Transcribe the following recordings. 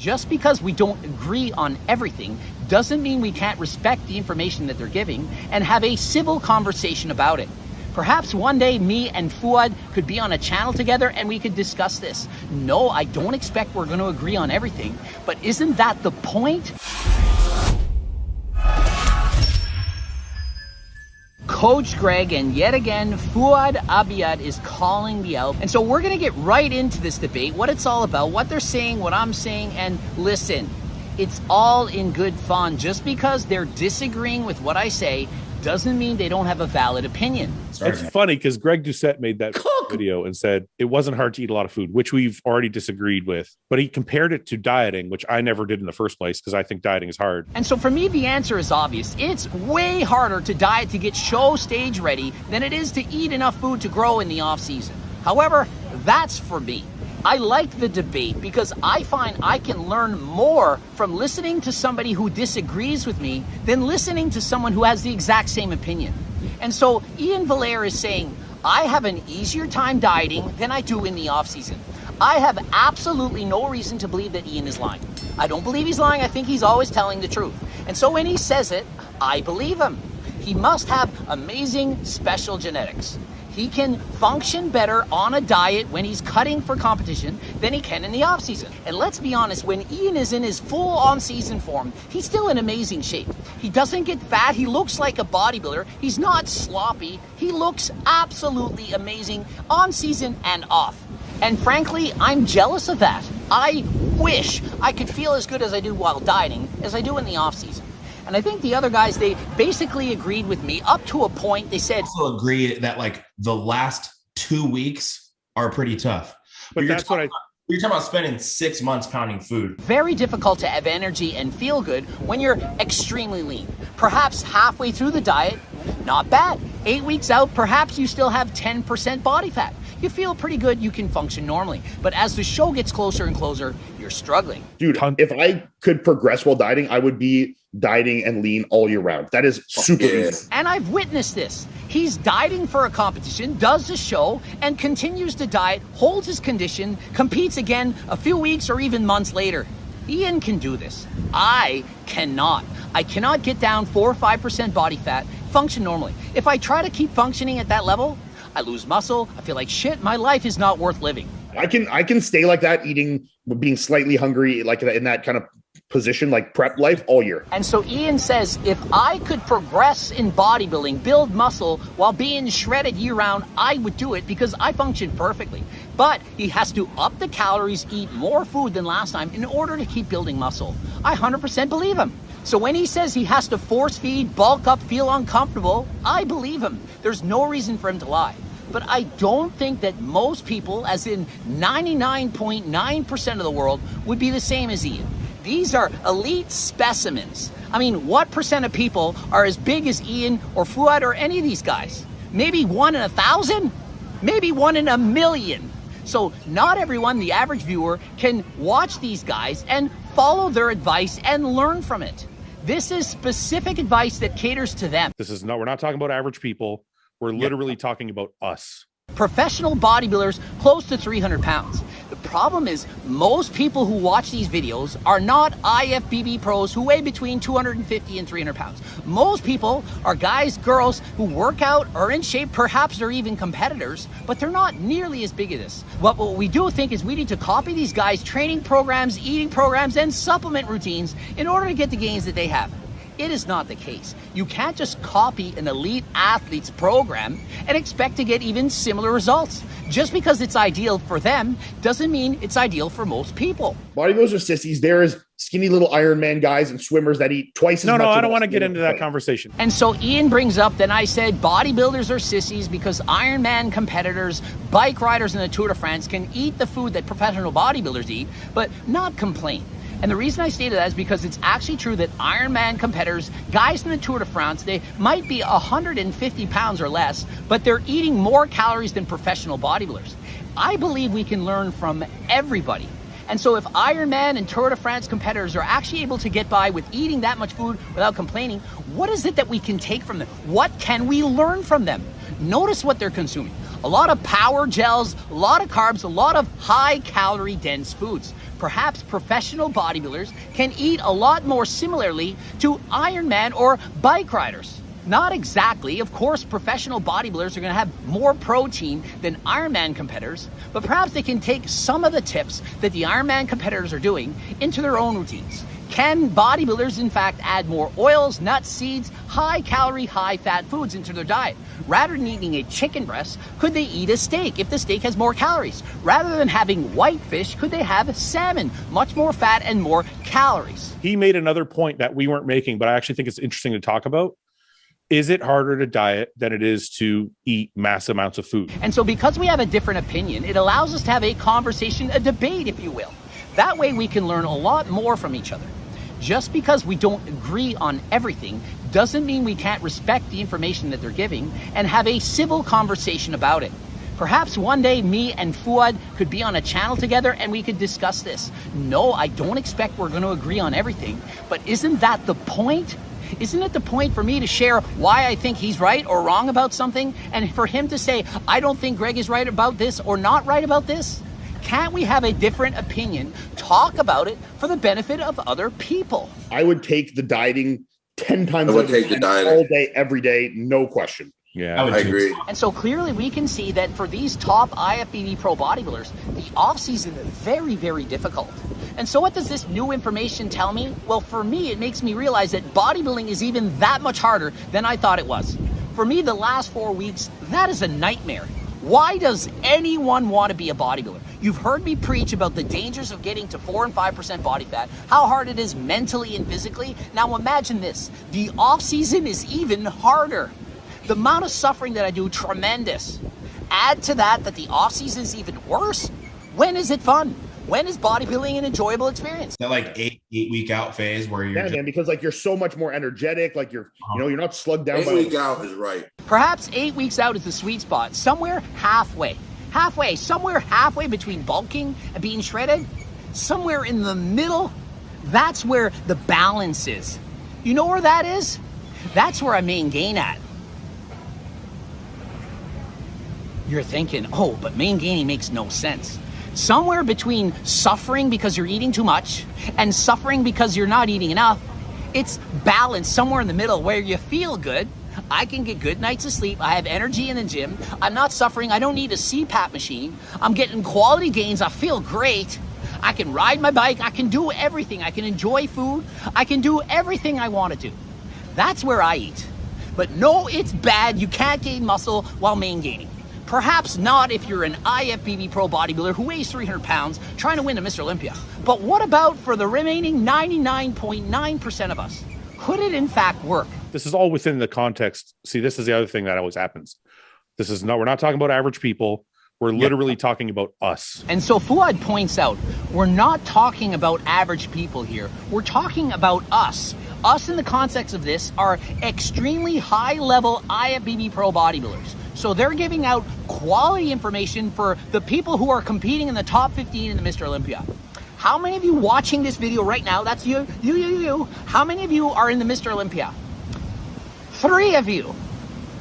Just because we don't agree on everything doesn't mean we can't respect the information that they're giving and have a civil conversation about it. Perhaps one day me and Fouad could be on a channel together and we could discuss this. No, I don't expect we're going to agree on everything, but isn't that the point? Coach Greg, and yet again, Fouad Abiad is calling me out. And so we're going to get right into this debate, what it's all about, what they're saying, what I'm saying, and listen, it's all in good fun. Just because they're disagreeing with what I say doesn't mean they don't have a valid opinion. It's funny because Greg Doucette made that video and said it wasn't hard to eat a lot of food, which we've already disagreed with, but he compared it to dieting, which I never did in the first place because I think dieting is hard. And so for me, the answer is obvious. It's way harder to diet to get show stage ready than it is to eat enough food to grow in the off season. However, that's for me. I like the debate because I find I can learn more from listening to somebody who disagrees with me than listening to someone who has the exact same opinion. And so Iain Valliere is saying, I have an easier time dieting than I do in the off season. I have absolutely no reason to believe that Iain is lying. I don't believe he's lying. I think he's always telling the truth. And so when he says it, I believe him. He must have amazing special genetics. He can function better on a diet when he's cutting for competition than he can in the off season. And let's be honest, when Iain is in his full on season form, he's still in amazing shape. He doesn't get fat. He looks like a bodybuilder. He's not sloppy. He looks absolutely amazing on season and off. And frankly, I'm jealous of that. I wish I could feel as good as I do while dieting as I do in the off season. And I think the other guys, they basically agreed with me up to a point. They said, also agree that like the last 2 weeks are pretty tough. But that's what you're talking about spending 6 months pounding food. Very difficult to have energy and feel good when you're extremely lean. Perhaps halfway through the diet, not bad. 8 weeks out, perhaps you still have 10% body fat. You feel pretty good, you can function normally. But as the show gets closer and closer, you're struggling. Dude, if I could progress while dieting, I would be dieting and lean all year round. That is super easy. And I've witnessed this. He's dieting for a competition, does the show, and continues to diet, holds his condition, competes again a few weeks or even months later. Iain can do this. I cannot. I cannot get down 4 or 5% body fat, function normally. If I try to keep functioning at that level, I lose muscle, I feel like shit, my life is not worth living. I can stay like that, eating, being slightly hungry, like in that kind of position, like prep life all year. And so Iain says, if I could progress in bodybuilding, build muscle while being shredded year round, I would do it because I function perfectly. But he has to up the calories, eat more food than last time in order to keep building muscle. I 100% believe him. So when he says he has to force feed, bulk up, feel uncomfortable, I believe him. There's no reason for him to lie. But I don't think that most people, as in 99.9% of the world, would be the same as Iain. These are elite specimens. I mean, what percent of people are as big as Iain or Fouad or any of these guys? Maybe 1 in 1,000? Maybe 1 in 1,000,000. So not everyone, the average viewer, can watch these guys and follow their advice and learn from it. This is specific advice that caters to them. We're not talking about average people. We're literally talking about us. Professional bodybuilders close to 300 pounds. The problem is most people who watch these videos are not IFBB pros who weigh between 250 and 300 pounds. Most people are guys, girls who work out, are in shape, perhaps they're even competitors, but they're not nearly as big as this. What we do think is we need to copy these guys' training programs, eating programs, and supplement routines in order to get the gains that they have. It is not the case. You can't just copy an elite athlete's program and expect to get even similar results. Just because it's ideal for them doesn't mean it's ideal for most people. Bodybuilders are sissies. There is skinny little Ironman guys and swimmers that eat twice as much. No, I don't want to get into that conversation. And so Iain brings up, then I said bodybuilders are sissies because Ironman competitors, bike riders in the Tour de France can eat the food that professional bodybuilders eat, but not complain. And the reason I stated that is because it's actually true that Ironman competitors, guys in the Tour de France, they might be 150 pounds or less, but they're eating more calories than professional bodybuilders. I believe we can learn from everybody. And so if Ironman and Tour de France competitors are actually able to get by with eating that much food without complaining, what is it that we can take from them? What can we learn from them? Notice what they're consuming. A lot of power gels, a lot of carbs, a lot of high calorie dense foods. perhaps professional bodybuilders can eat a lot more similarly to Ironman or bike riders. Not exactly. Of course, professional bodybuilders are going to have more protein than Ironman competitors, but perhaps they can take some of the tips that the Ironman competitors are doing into their own routines. Can bodybuilders, in fact, add more oils, nuts, seeds, high-calorie, high-fat foods into their diet? Rather than eating a chicken breast, could they eat a steak if the steak has more calories? Rather than having white fish, could they have salmon, much more fat and more calories? He made another point that we weren't making, but I actually think it's interesting to talk about. Is it harder to diet than it is to eat mass amounts of food? And so because we have a different opinion, it allows us to have a conversation, a debate, if you will. That way we can learn a lot more from each other. Just because we don't agree on everything doesn't mean we can't respect the information that they're giving and have a civil conversation about it. Perhaps one day me and Fouad could be on a channel together and we could discuss this. No, I don't expect we're going to agree on everything, but isn't that the point? Isn't it the point for me to share why I think he's right or wrong about something, and for him to say, I don't think Greg is right about this or not right about this? Can't we have a different opinion, talk about it for the benefit of other people? I would take the dieting 10 times I would take the dieting all day, every day, no question. Yeah, I would I agree. And so clearly we can see that for these top IFBB pro bodybuilders, the off-season is very, very difficult. And so what does this new information tell me? Well, for me, it makes me realize that bodybuilding is even that much harder than I thought it was. For me, the last 4 weeks, that is a nightmare. Why does anyone want to be a bodybuilder? You've heard me preach about the dangers of getting to 4 and 5% body fat, how hard it is mentally and physically. Now imagine this, the off season is even harder. The amount of suffering that I do, tremendous. Add to that the off season is even worse. When is it fun? When is bodybuilding an enjoyable experience? That like 8-week out phase where you're Man, because like you're so much more energetic, like you're not slugged down 8 by week out is right. Perhaps 8 weeks out is the sweet spot, somewhere halfway. Somewhere halfway between bulking and being shredded, somewhere in the middle, that's where the balance is. You know where that is? That's where I main gain at. You're thinking, oh, but main gaining makes no sense. Somewhere between suffering because you're eating too much and suffering because you're not eating enough, it's balance somewhere in the middle where you feel good. I can get good nights of sleep. I have energy in the gym. I'm not suffering. I don't need a CPAP machine. I'm getting quality gains. I feel great. I can ride my bike. I can do everything. I can enjoy food. I can do everything I want to do. That's where I eat. But no, it's bad. You can't gain muscle while main gaining. Perhaps not if you're an IFBB pro bodybuilder who weighs 300 pounds trying to win a Mr. Olympia. But what about for the remaining 99.9% of us? Could it in fact work? This is all within the context. See, this is the other thing that always happens. We're not talking about average people. We're literally talking about us. And so Fouad points out, we're not talking about average people here. We're talking about us. Us in the context of this are extremely high-level IFBB pro bodybuilders. So they're giving out quality information for the people who are competing in the top 15 in the Mr. Olympia. How many of you watching this video right now, that's you, how many of you are in the Mr. Olympia? 3 of you.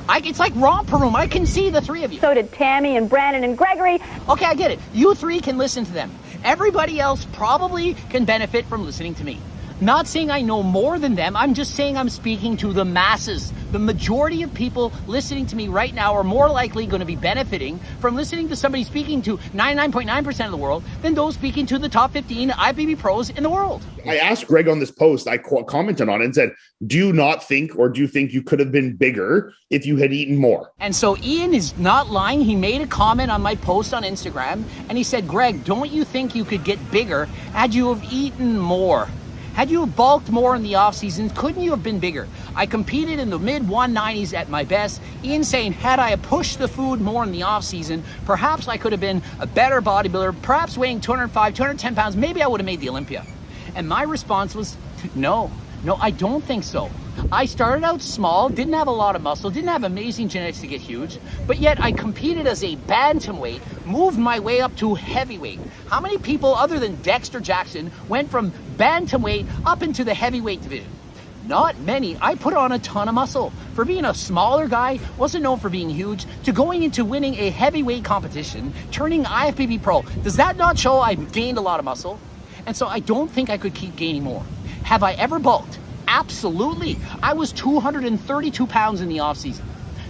It's like romper room. I can see the 3 of you. So did Tammy and Brandon and Gregory. Okay, I get it. You 3 can listen to them. Everybody else probably can benefit from listening to me. Not saying I know more than them, I'm just saying I'm speaking to the masses. The majority of people listening to me right now are more likely going to be benefiting from listening to somebody speaking to 99.9% of the world than those speaking to the top 15 IFBB pros in the world. I asked Greg on this post, I commented on it and said, do you think you could have been bigger if you had eaten more? And so Iain is not lying. He made a comment on my post on Instagram and he said, Greg, don't you think you could get bigger had you have eaten more? Had you bulked more in the off season, couldn't you have been bigger? I competed in the mid 190s at my best. Iain saying, had I pushed the food more in the off season, perhaps I could have been a better bodybuilder, perhaps weighing 205, 210 pounds, maybe I would have made the Olympia. And my response was, no, I don't think so. I started out small, didn't have a lot of muscle, didn't have amazing genetics to get huge, but yet I competed as a bantamweight, moved my way up to heavyweight. How many people other than Dexter Jackson went from bantamweight up into the heavyweight division? Not many. I put on a ton of muscle. For being a smaller guy, wasn't known for being huge, to going into winning a heavyweight competition, turning IFBB pro. Does that not show I gained a lot of muscle? And so I don't think I could keep gaining more. Have I ever bulked? Absolutely. I was 232 pounds in the off season.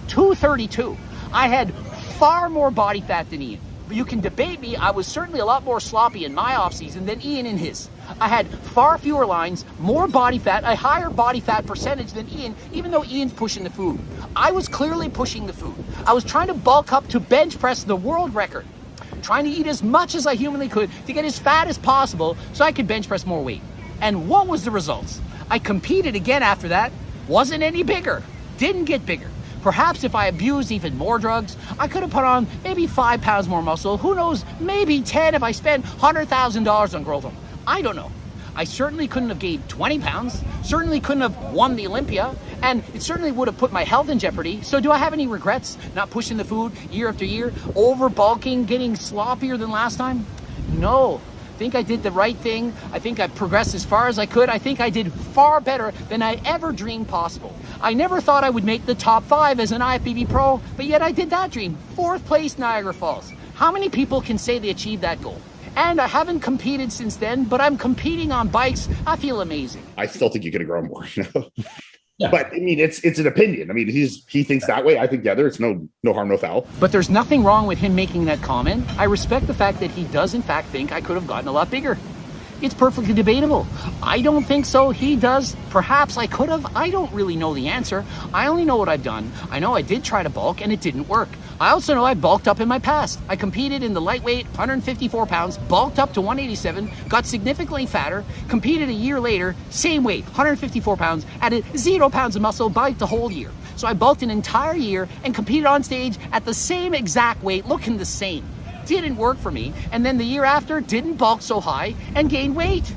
232. I had far more body fat than Iain. You can debate me, I was certainly a lot more sloppy in my off season than Iain in his. I had far fewer lines, more body fat, a higher body fat percentage than Iain, even though Ian's pushing the food. I was clearly pushing the food. I was trying to bulk up to bench press the world record. Trying to eat as much as I humanly could to get as fat as possible so I could bench press more weight. And what was the results? I competed again after that, wasn't any bigger, didn't get bigger. Perhaps if I abused even more drugs, I could have put on maybe 5 pounds more muscle. Who knows, maybe 10 if I spent $100,000 on growth hormone. I don't know. I certainly couldn't have gained 20 pounds, certainly couldn't have won the Olympia, and it certainly would have put my health in jeopardy. So do I have any regrets not pushing the food year after year, over bulking, getting sloppier than last time? No. I think I did the right thing. I think I progressed as far as I could. I think I did far better than I ever dreamed possible. I never thought I would make the top 5 as an IFBB pro, but yet I did that dream. 4th place Niagara Falls. How many people can say they achieved that goal? And I haven't competed since then, but I'm competing on bikes. I feel amazing. I still think you could have grown more. Yeah. But I mean, it's an opinion. I mean, he thinks that way. I think the other. It's no harm, no foul. But there's nothing wrong with him making that comment. I respect the fact that he does in fact think I could have gotten a lot bigger. It's perfectly debatable. I don't think so. He does. Perhaps I could have. I don't really know the answer. I only know what I've done. I know I did try to bulk and it didn't work. I also know I bulked up in my past. I competed in the lightweight, 154 pounds, bulked up to 187, got significantly fatter, competed a year later, same weight, 154 pounds, added 0 pounds of muscle, biked the whole year. So I bulked an entire year and competed on stage at the same exact weight, looking the same. Didn't work for me, and then the year after didn't bulk so high and gained weight.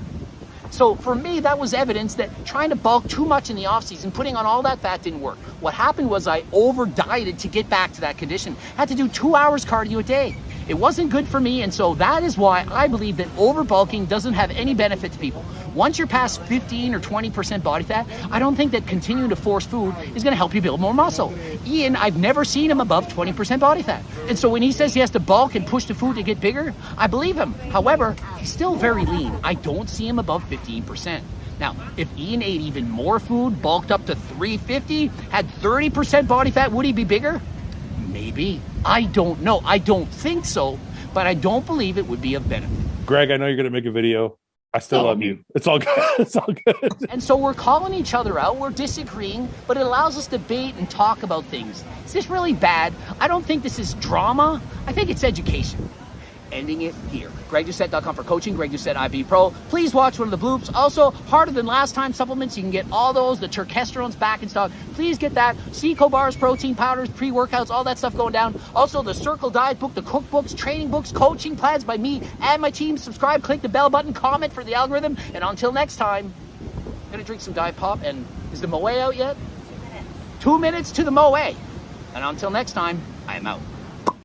So for me, that was evidence that trying to bulk too much in the off season, putting on all that fat didn't work. What happened was I over dieted to get back to that condition. Had to do 2 hours cardio a day. It wasn't good for me, and so that is why I believe that over bulking doesn't have any benefit to people. Once you're past 15 or 20% body fat, I don't think that continuing to force food is going to help you build more muscle. Iain, I've never seen him above 20% body fat. And so when he says he has to bulk and push the food to get bigger, I believe him. However, he's still very lean. I don't see him above 15%. Now, if Iain ate even more food, bulked up to 350, had 30% body fat, would he be bigger? Maybe. I don't know. I don't think so, but I don't believe it would be of benefit. Greg, I know you're going to make a video. I still love you. It's all good. It's all good. And so we're calling each other out. We're disagreeing, but it allows us to debate and talk about things. Is this really bad? I don't think this is drama. I think it's education. Ending it here. GregDoucette.com for coaching. Greg Doucette, IB Pro. Please watch one of the bloops. Also, harder than last time supplements. You can get all those. The Turkestrone's back in stock. Please get that. Seco bars, protein powders, pre-workouts, all that stuff going down. Also, the Circle Diet book, the cookbooks, training books, coaching plans by me and my team. Subscribe, click the bell button, comment for the algorithm. And until next time, I'm going to drink some Diet Pop. And is the Moe out yet? 2 minutes to the Moe. And until next time, I am out.